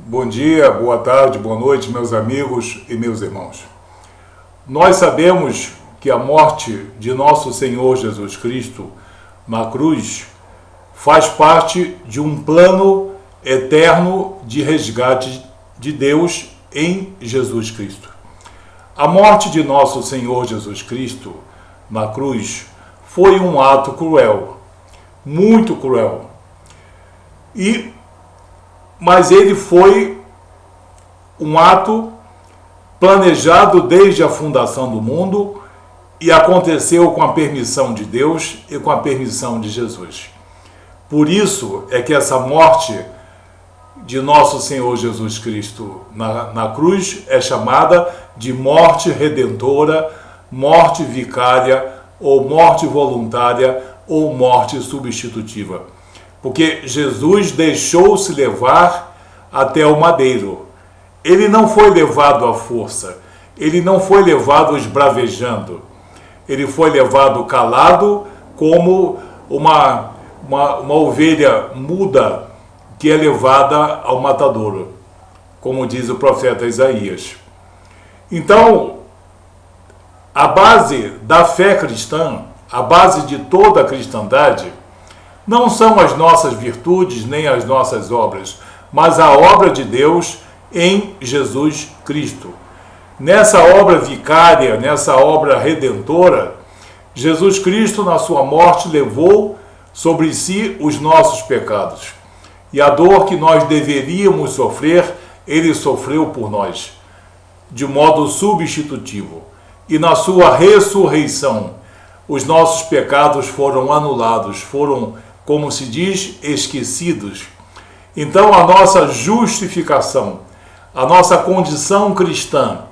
Bom dia, boa tarde, boa noite, meus amigos e meus irmãos. Nós sabemos que a morte de nosso Senhor Jesus Cristo na cruz faz parte de um plano eterno de resgate de Deus em Jesus Cristo. A morte de nosso Senhor Jesus Cristo na cruz foi um ato cruel, muito cruel. Mas ele foi um ato planejado desde a fundação do mundo e aconteceu com a permissão de Deus e com a permissão de Jesus. Por isso é que essa morte de nosso Senhor Jesus Cristo na cruz é chamada de morte redentora, morte vicária, ou morte voluntária, ou morte substitutiva. Porque Jesus deixou-se levar até o madeiro. Ele não foi levado à força, ele não foi levado esbravejando, ele foi levado calado como uma ovelha muda que é levada ao matadouro, como diz o profeta Isaías. Então, a base da fé cristã, a base de toda a cristandade, não são as nossas virtudes nem as nossas obras, mas a obra de Deus em Jesus Cristo. Nessa obra vicária, nessa obra redentora, Jesus Cristo, na sua morte, levou sobre si os nossos pecados. E a dor que nós deveríamos sofrer, ele sofreu por nós, de modo substitutivo. E na sua ressurreição, os nossos pecados foram anulados, foram, como se diz, esquecidos. Então a nossa justificação, a nossa condição cristã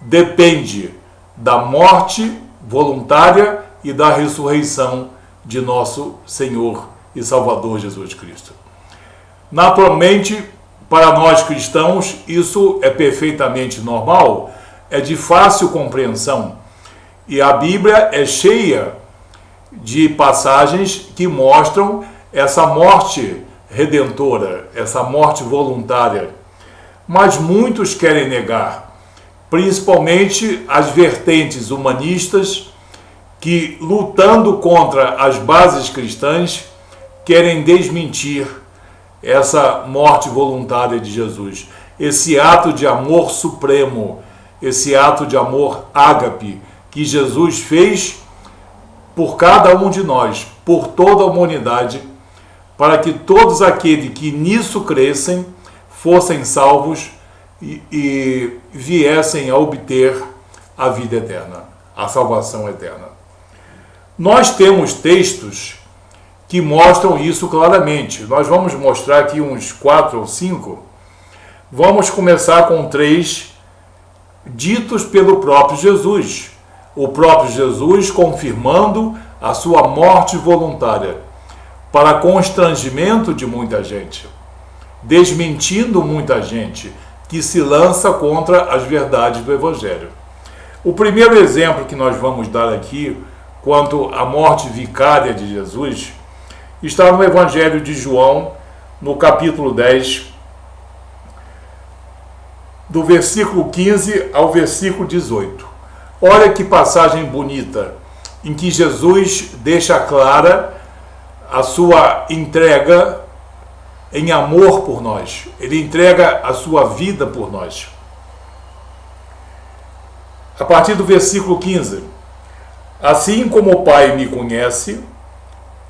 depende da morte voluntária e da ressurreição de nosso Senhor e Salvador Jesus Cristo. Naturalmente, para nós cristãos, isso é perfeitamente normal, é de fácil compreensão. E a Bíblia é cheia de passagens que mostram essa morte redentora, essa morte voluntária. Mas muitos querem negar, principalmente as vertentes humanistas que, lutando contra as bases cristãs, querem desmentir essa morte voluntária de Jesus, esse ato de amor supremo, esse ato de amor ágape que Jesus fez por cada um de nós, por toda a humanidade, para que todos aqueles que nisso crescem fossem salvos e viessem a obter a vida eterna, a salvação eterna. Nós temos textos que mostram isso claramente. Nós vamos mostrar aqui uns 4 ou 5. Vamos começar com 3 ditos pelo próprio Jesus. O próprio Jesus confirmando a sua morte voluntária, para constrangimento de muita gente, desmentindo muita gente que se lança contra as verdades do Evangelho. O primeiro exemplo que nós vamos dar aqui, quanto à morte vicária de Jesus, está no Evangelho de João, no capítulo 10, do versículo 15 ao versículo 18. Olha que passagem bonita, em que Jesus deixa clara a sua entrega em amor por nós. Ele entrega a sua vida por nós. A partir do versículo 15. Assim como o Pai me conhece,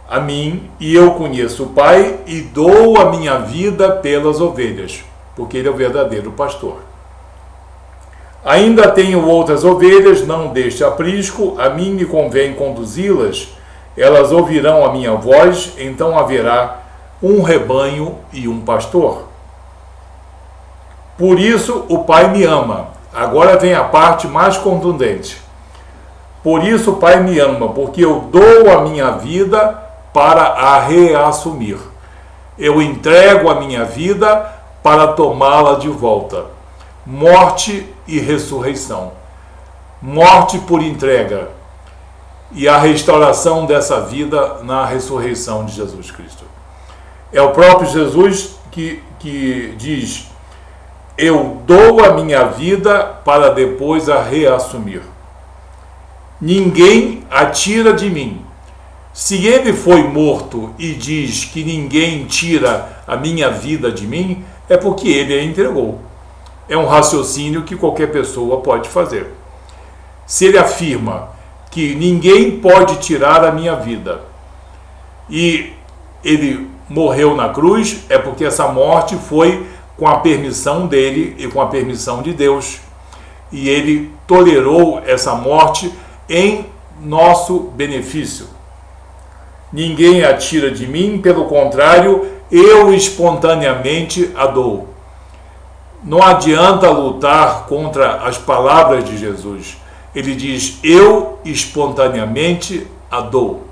a mim, e eu conheço o Pai, e dou a minha vida pelas ovelhas, porque Ele é o verdadeiro pastor. Ainda tenho outras ovelhas, não deste aprisco, a mim me convém conduzi-las, elas ouvirão a minha voz, então haverá um rebanho e um pastor. Por isso o Pai me ama. Agora vem a parte mais contundente. Por isso o Pai me ama, porque eu dou a minha vida para a reassumir. Eu entrego a minha vida para tomá-la de volta. Morte e ressurreição. Morte por entrega. E a restauração dessa vida na ressurreição de Jesus Cristo. É o próprio Jesus que diz: eu dou a minha vida para depois a reassumir. Ninguém a tira de mim. Se ele foi morto e diz que ninguém tira a minha vida de mim, é porque ele a entregou. É um raciocínio que qualquer pessoa pode fazer. Se ele afirma que ninguém pode tirar a minha vida e ele morreu na cruz, é porque essa morte foi com a permissão dele e com a permissão de Deus. E ele tolerou essa morte em nosso benefício. Ninguém a tira de mim, pelo contrário, eu espontaneamente a dou. Não adianta lutar contra as palavras de Jesus. Ele diz, eu espontaneamente a dou.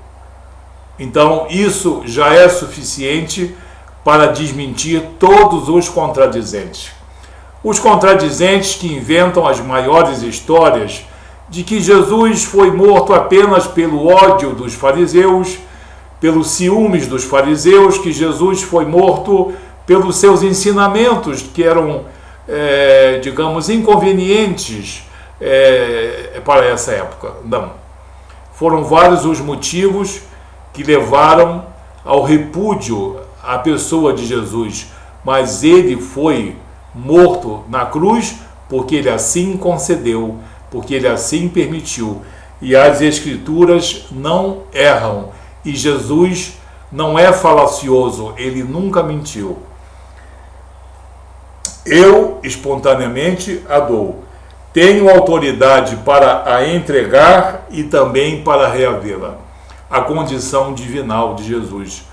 Então, isso já é suficiente para desmentir todos os contradizentes. Os contradizentes que inventam as maiores histórias de que Jesus foi morto apenas pelo ódio dos fariseus, pelos ciúmes dos fariseus, que Jesus foi morto pelos seus ensinamentos, que eram, digamos, inconvenientes para essa época. Não. Foram vários os motivos que levaram ao repúdio à pessoa de Jesus, mas ele foi morto na cruz porque ele assim concedeu, porque ele assim permitiu. E as Escrituras não erram. E Jesus não é falacioso, ele nunca mentiu. Eu espontaneamente a dou. Tenho autoridade para a entregar e também para reavê-la. A condição divinal de Jesus.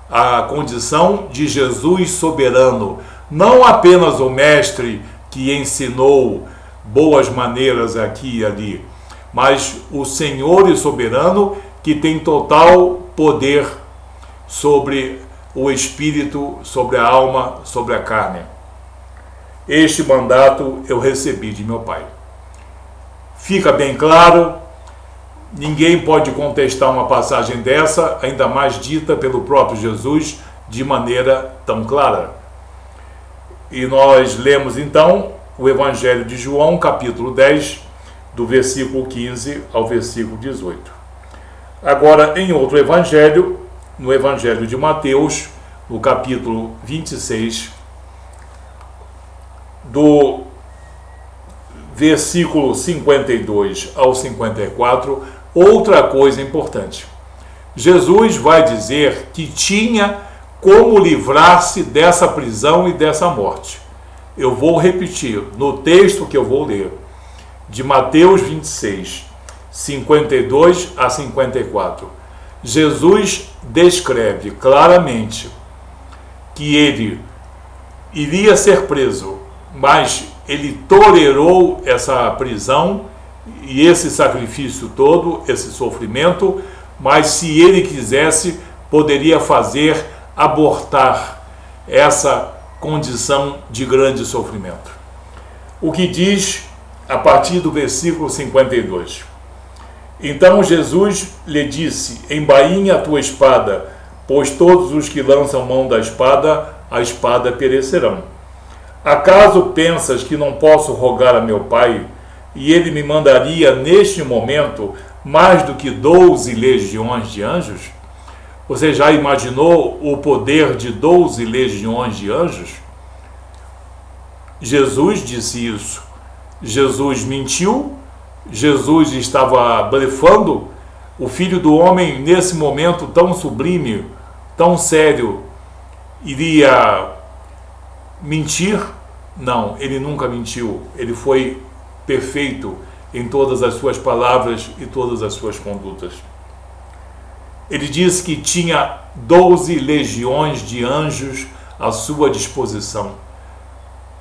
A condição de Jesus soberano. Não apenas o mestre que ensinou boas maneiras aqui e ali, mas o Senhor e soberano que tem total poder sobre o espírito, sobre a alma, sobre a carne. Este mandato eu recebi de meu Pai. Fica bem claro, ninguém pode contestar uma passagem dessa, ainda mais dita pelo próprio Jesus, de maneira tão clara. E nós lemos então o Evangelho de João, capítulo 10, do versículo 15 ao versículo 18. Agora, em outro evangelho, no Evangelho de Mateus, no capítulo 26, do versículo 52 ao 54, outra coisa importante. Jesus vai dizer que tinha como livrar-se dessa prisão e dessa morte. Eu vou repetir no texto que eu vou ler, de Mateus 26, 52 a 54. Jesus descreve claramente que ele iria ser preso, mas ele tolerou essa prisão e esse sacrifício todo, esse sofrimento, mas se ele quisesse, poderia fazer abortar essa condição de grande sofrimento. O que diz a partir do versículo 52. Então Jesus lhe disse, embainha a tua espada, pois todos os que lançam mão da espada, a espada perecerão. Acaso pensas que não posso rogar a meu Pai, e ele me mandaria neste momento mais do que 12 legiões de anjos? Você já imaginou o poder de 12 legiões de anjos? Jesus disse isso. Jesus mentiu? Jesus estava blefando? O Filho do Homem, nesse momento tão sublime, tão sério, iria mentir? Não, ele nunca mentiu. Ele foi perfeito em todas as suas palavras e todas as suas condutas. Ele disse que tinha 12 legiões de anjos à sua disposição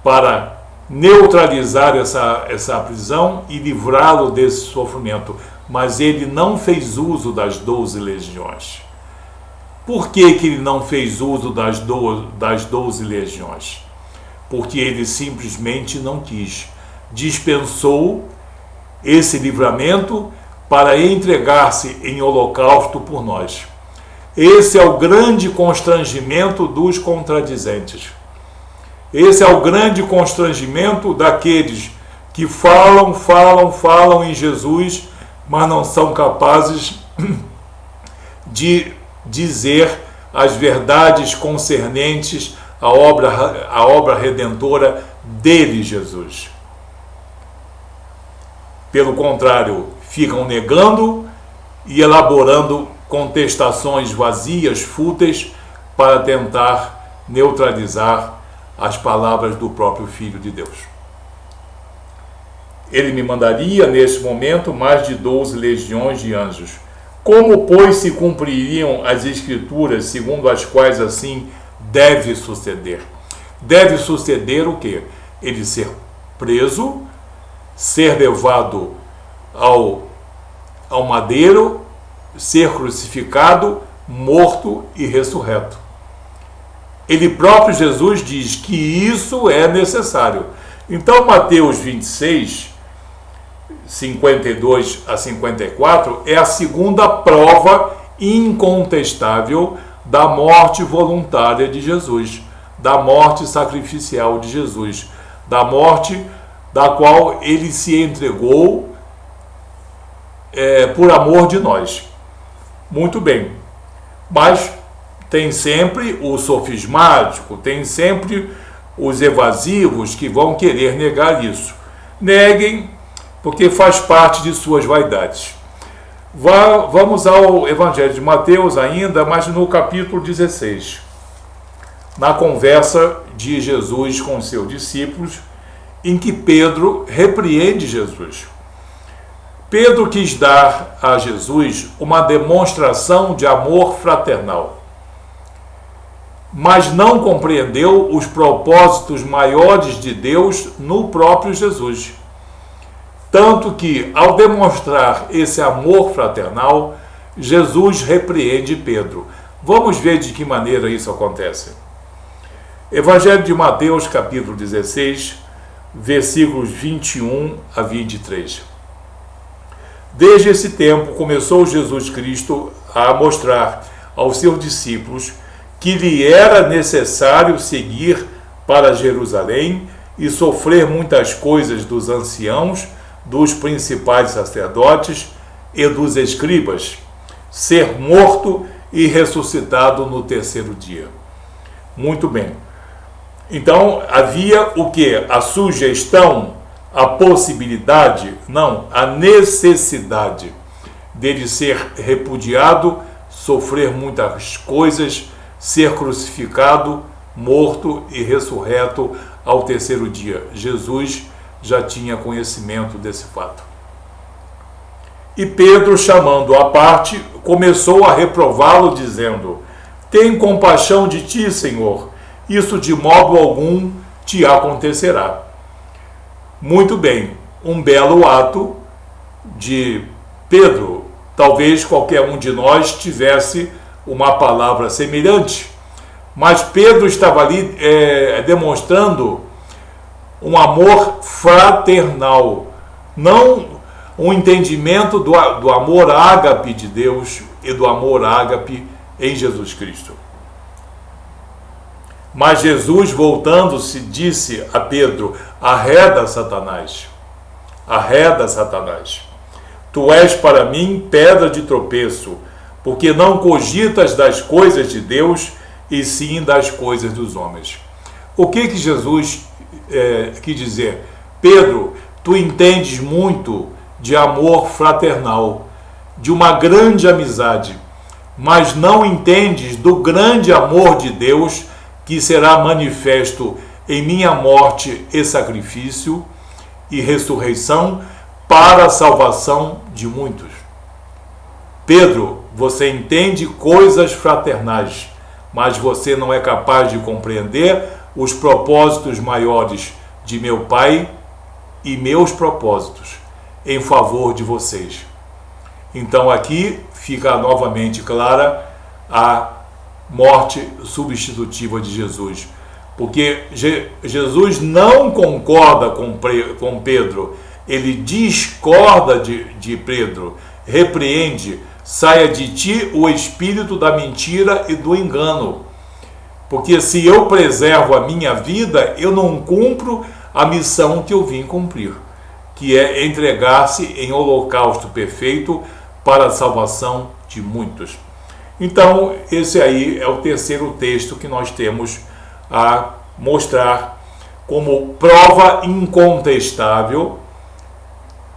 para neutralizar essa prisão e livrá-lo desse sofrimento. Mas ele não fez uso das 12 legiões. Por que ele não fez uso das 12 legiões? Porque ele simplesmente não quis. Dispensou esse livramento para entregar-se em holocausto por nós. Esse é o grande constrangimento dos contradizentes. Esse é o grande constrangimento daqueles que falam em Jesus, mas não são capazes de dizer as verdades concernentes à obra redentora dele, Jesus. Pelo contrário, ficam negando e elaborando contestações vazias, fúteis, para tentar neutralizar as palavras do próprio Filho de Deus. Ele me mandaria, neste momento, mais de 12 legiões de anjos. Como, pois, se cumpririam as Escrituras, segundo as quais assim deve suceder? Deve suceder o quê? Ele ser preso, ser levado ao madeiro, ser crucificado, morto e ressurreto. Ele próprio, Jesus, diz que isso é necessário. Então, Mateus 26, 52 a 54, é a segunda prova incontestável da morte voluntária de Jesus, da morte sacrificial de Jesus, da morte da qual ele se entregou por amor de nós. Muito bem, mas tem sempre o sofismático, tem sempre os evasivos que vão querer negar isso. Neguem, porque faz parte de suas vaidades. Vamos ao Evangelho de Mateus ainda, mas no capítulo 16. Na conversa de Jesus com seus discípulos, em que Pedro repreende Jesus. Pedro quis dar a Jesus uma demonstração de amor fraternal, mas não compreendeu os propósitos maiores de Deus no próprio Jesus. Tanto que, ao demonstrar esse amor fraternal, Jesus repreende Pedro. Vamos ver de que maneira isso acontece. Evangelho de Mateus, capítulo 16, versículos 21 a 23. Desde esse tempo, começou Jesus Cristo a mostrar aos seus discípulos que lhe era necessário seguir para Jerusalém e sofrer muitas coisas dos anciãos, dos principais sacerdotes e dos escribas, ser morto e ressuscitado no terceiro dia. Muito bem. Então, havia o quê? A sugestão, a possibilidade, não, a necessidade dele ser repudiado, sofrer muitas coisas, ser crucificado, morto e ressurreto ao terceiro dia. Jesus já tinha conhecimento desse fato. E Pedro, chamando-o à parte, começou a reprová-lo, dizendo: tem compaixão de ti, Senhor, isso de modo algum te acontecerá. Muito bem, um belo ato de Pedro. Talvez qualquer um de nós tivesse uma palavra semelhante, mas Pedro estava ali demonstrando um amor fraternal, não um entendimento do amor ágape de Deus e do amor ágape em Jesus Cristo. Mas Jesus, voltando-se, disse a Pedro: arreda, Satanás, arreda, Satanás. Tu és para mim pedra de tropeço, porque não cogitas das coisas de Deus, e sim das coisas dos homens. O que Jesus quis dizer? Pedro, tu entendes muito de amor fraternal, de uma grande amizade, mas não entendes do grande amor de Deus, que será manifesto em minha morte e sacrifício e ressurreição para a salvação de muitos. Pedro, você entende coisas fraternais, mas você não é capaz de compreender os propósitos maiores de meu Pai e meus propósitos em favor de vocês. Então aqui fica novamente clara a morte substitutiva de Jesus, porque Jesus não concorda com Pedro, ele discorda de Pedro, repreende: saia de ti o espírito da mentira e do engano. Porque se eu preservo a minha vida, eu não cumpro a missão que eu vim cumprir, que é entregar-se em holocausto perfeito para a salvação de muitos. Então, esse aí é o terceiro texto que nós temos a mostrar como prova incontestável.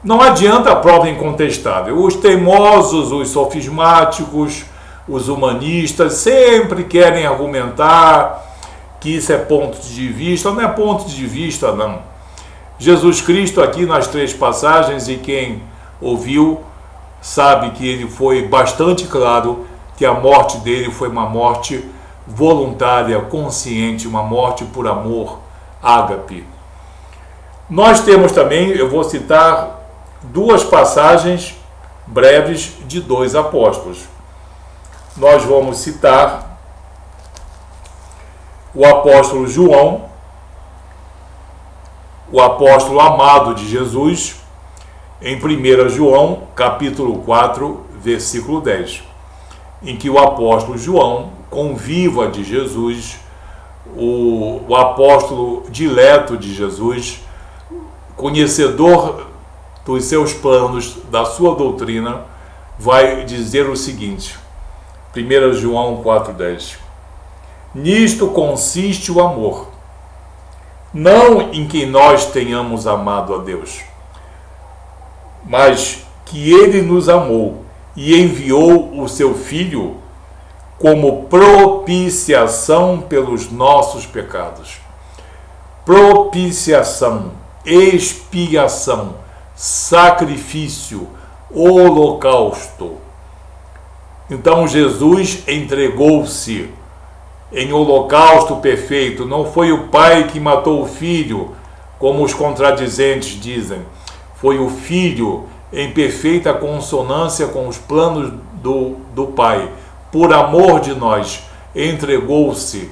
Não adianta a prova incontestável. Os teimosos, os sofismáticos, os humanistas sempre querem argumentar que isso é ponto de vista. Não é ponto de vista, não. Jesus Cristo aqui nas 3 passagens, e quem ouviu sabe que ele foi bastante claro que a morte dele foi uma morte voluntária, consciente, uma morte por amor, ágape. Nós temos também, eu vou citar 2 passagens breves de 2 apóstolos. Nós vamos citar o apóstolo João, o apóstolo amado de Jesus, em 1 João, capítulo 4, versículo 10, em que o apóstolo João, conviva de Jesus, o apóstolo dileto de Jesus, conhecedor dos seus planos, da sua doutrina, vai dizer o seguinte, 1 João 4,10: nisto consiste o amor, não em que nós tenhamos amado a Deus, mas que Ele nos amou e enviou o seu Filho como propiciação pelos nossos pecados. Propiciação, expiação, sacrifício, holocausto. Então Jesus entregou-se em holocausto perfeito. Não foi o pai que matou o filho, como os contradizentes dizem. Foi o filho em perfeita consonância com os planos do pai. Por amor de nós, entregou-se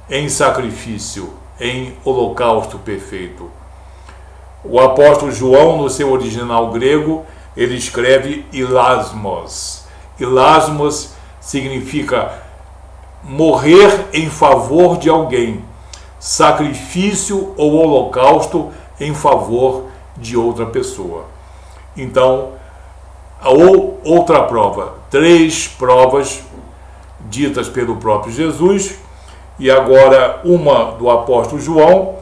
em sacrifício, em holocausto perfeito. O apóstolo João, no seu original grego, ele escreve ilasmos. Ilasmos significa morrer em favor de alguém, sacrifício ou holocausto em favor de outra pessoa. Então, outra prova, 3 provas ditas pelo próprio Jesus, e agora uma do apóstolo João,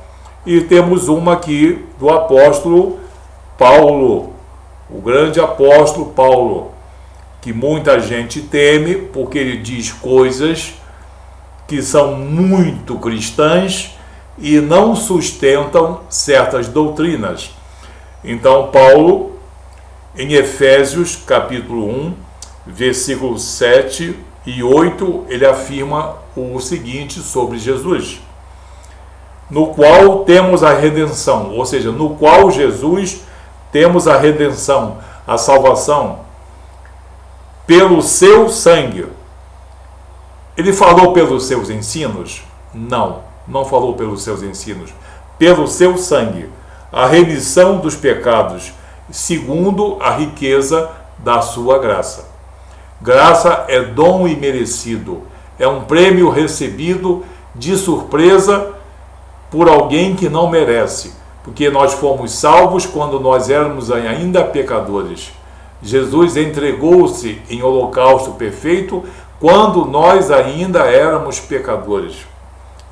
e temos uma aqui do apóstolo Paulo, o grande apóstolo Paulo, que muita gente teme porque ele diz coisas que são muito cristãs e não sustentam certas doutrinas. Então Paulo, em Efésios capítulo 1, versículos 7 e 8, ele afirma o seguinte sobre Jesus: no qual temos a redenção, ou seja, no qual Jesus temos a redenção, a salvação, pelo seu sangue. Ele falou pelos seus ensinos? Não, não falou pelos seus ensinos. Pelo seu sangue, a remissão dos pecados, segundo a riqueza da sua graça. Graça é dom imerecido, é um prêmio recebido de surpresa por alguém que não merece, porque nós fomos salvos quando nós éramos ainda pecadores. Jesus entregou-se em holocausto perfeito quando nós ainda éramos pecadores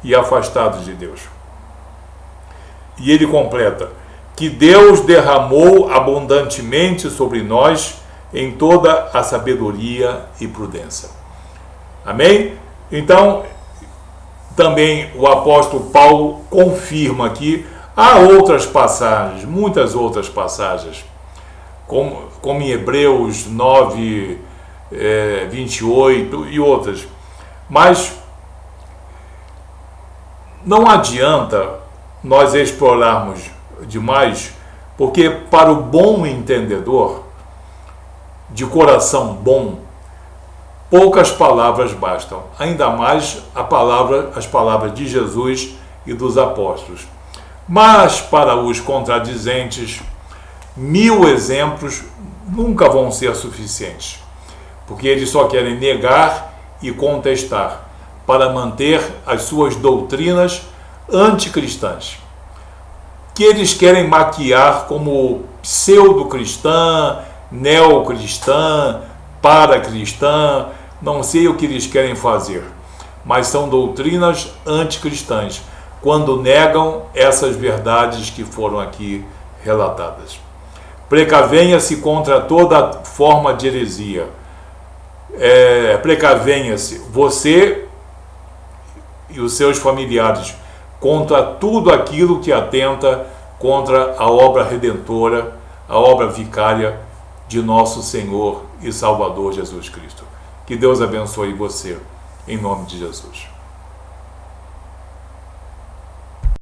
e afastados de Deus. E ele completa: que Deus derramou abundantemente sobre nós em toda a sabedoria e prudência. Amém? Então, também o apóstolo Paulo confirma aqui. Há outras passagens, muitas outras passagens, como em Hebreus 9, 28 e outras. Mas não adianta nós explorarmos demais, porque para o bom entendedor, de coração bom, poucas palavras bastam, ainda mais as palavras de Jesus e dos apóstolos. Mas para os contradizentes, 1000 exemplos nunca vão ser suficientes, porque eles só querem negar e contestar. para manter as suas doutrinas anticristãs, que eles querem maquiar como pseudo-cristã, neocristã, paracristã, não sei o que eles querem fazer, mas são doutrinas anticristãs, quando negam essas verdades que foram aqui relatadas. Precavenha-se contra toda forma de heresia. Precavenha-se, você e os seus familiares, contra tudo aquilo que atenta contra a obra redentora, a obra vicária de nosso Senhor e Salvador Jesus Cristo. Que Deus abençoe você, em nome de Jesus.